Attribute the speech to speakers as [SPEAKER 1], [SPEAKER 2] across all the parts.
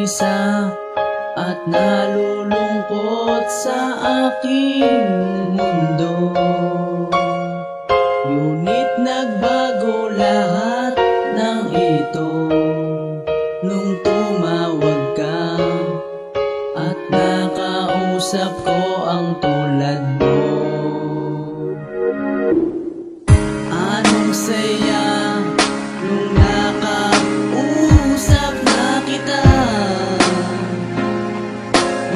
[SPEAKER 1] mag-isa at nalulungkot sa aking mundo. Ngunit nagbago lahat ng ito nung tumawag ka at nakausap ko ang tulad mo. Anong saya nung nakausap na kita.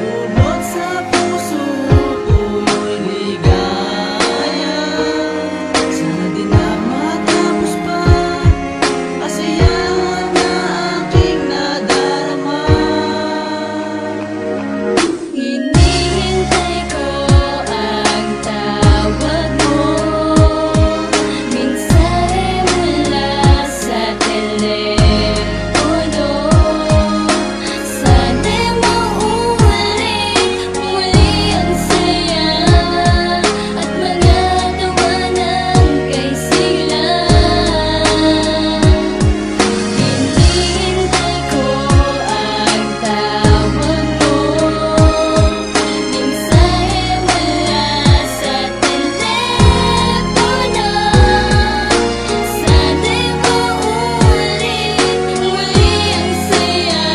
[SPEAKER 1] Bubot sa puso ko'y ligaya. Sana di na matapos pa kasiyahan na aking nadarama.
[SPEAKER 2] Hinihintay ko ang tawag mo, mensahe mula sa telepono. Sana'y mauulit muli ang saya at mga tawanan kay sigla. Hinihintay ko ang tawag mo, mensahe mula sa telepono. Sana'y mauulit muli ang saya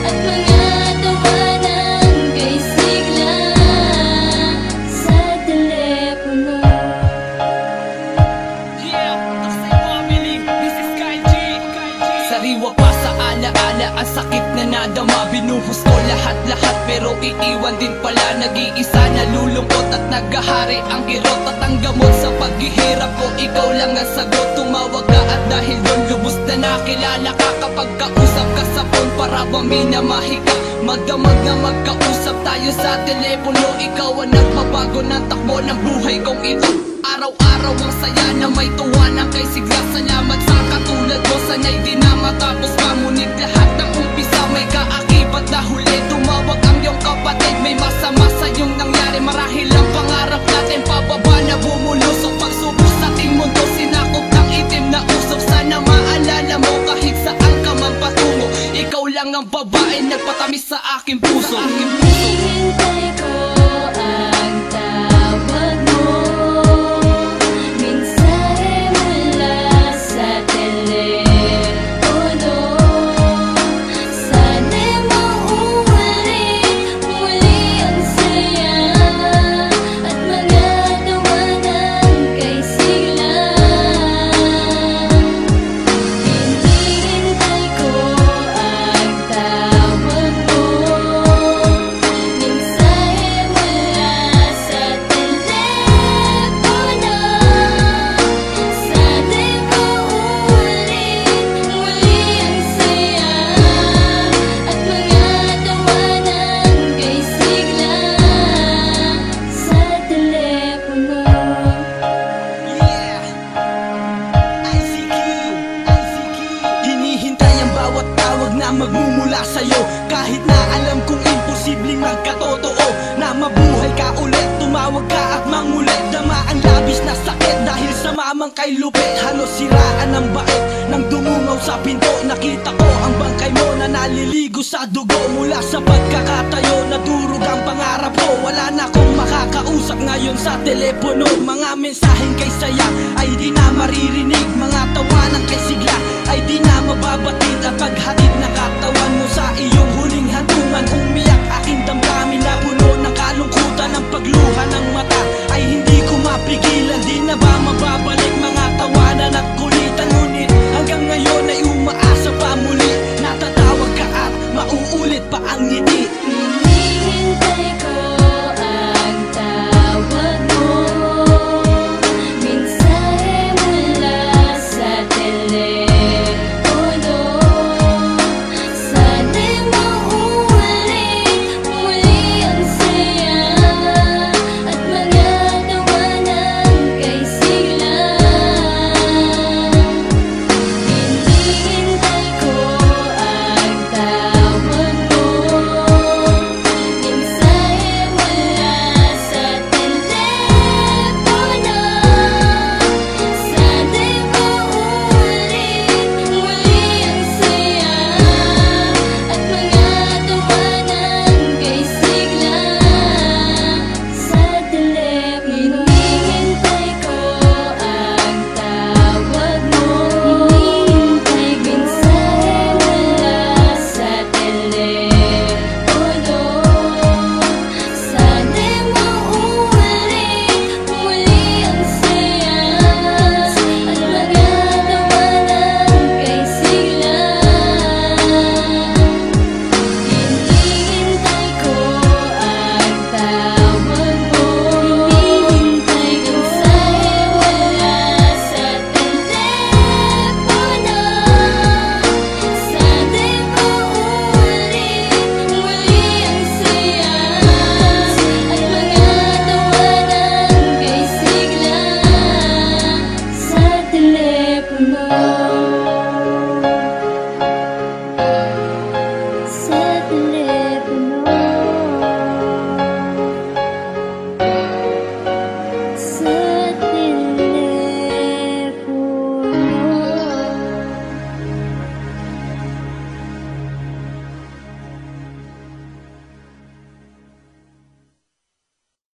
[SPEAKER 2] at mga tawanan kay sigla sa telepono.
[SPEAKER 3] Sariwa pa sa alaala, ang sakit na nadama. Binuhos ko lahat-lahat pero iiwan din pala. Nag-iisa, nalulungkot at naghahari ang kirot at ang gamot sa paghihirap ko. Ikaw lang ang sagot, tumawag ka at dahil doon lubos na nakilala ka. Kapag kausap ka sa phone para bang minamahi ka. Magdamag na magkausap tayo sa telepono. Ikaw ang nagpabago ng takbo ng buhay kong ito. Araw-araw ang saya na may tuwa na kay sigla. Salamat sa katulad mo, sana'y di na matapos pa. Ngunit lahat ng umpisa may kaakibat na huli. Tumawag ang iyong kapatid, may masama sa iyong nangyari. Marahil ang pangarap natin pababa na bumulusok. Pagsubok sa ating mundo, sinakop ng itim na usok. Sana maalala mo kahit saan ka man patungo. Ikaw lang ang babae nagpatamis sa aking puso.
[SPEAKER 2] Hinihintay ko ang tawag mo, mensahe mula sa telepono. Sana'y mauulit muli ang saya at mga tawanan kay sigla. Hinihintay ko ang tawag mo, mensahe mula sa telepono. Sana'y mauulit muli ang saya at mga tawanan kay sigla sa telepono.
[SPEAKER 3] Hinihintay ang bawat tawag na magmumula sa'yo. Kahit na alam kong imposibleng magkatotoo na mabuhay ka ulit, tumawag ka at mangulit. Dama ang labis na sakit dahil sa mamang kay lupit. Halos siraan ang bait nang dumungaw sa pinto. Nakita ko ang bangkay mo na naliligo sa dugo. Mula sa pagkakatayo, nadurog ang pangarap ko. Wala na akong makakausap ngayon sa telepono. Mga mensaheng kay saya ay di na maririnig. Mga tawanan kay sigla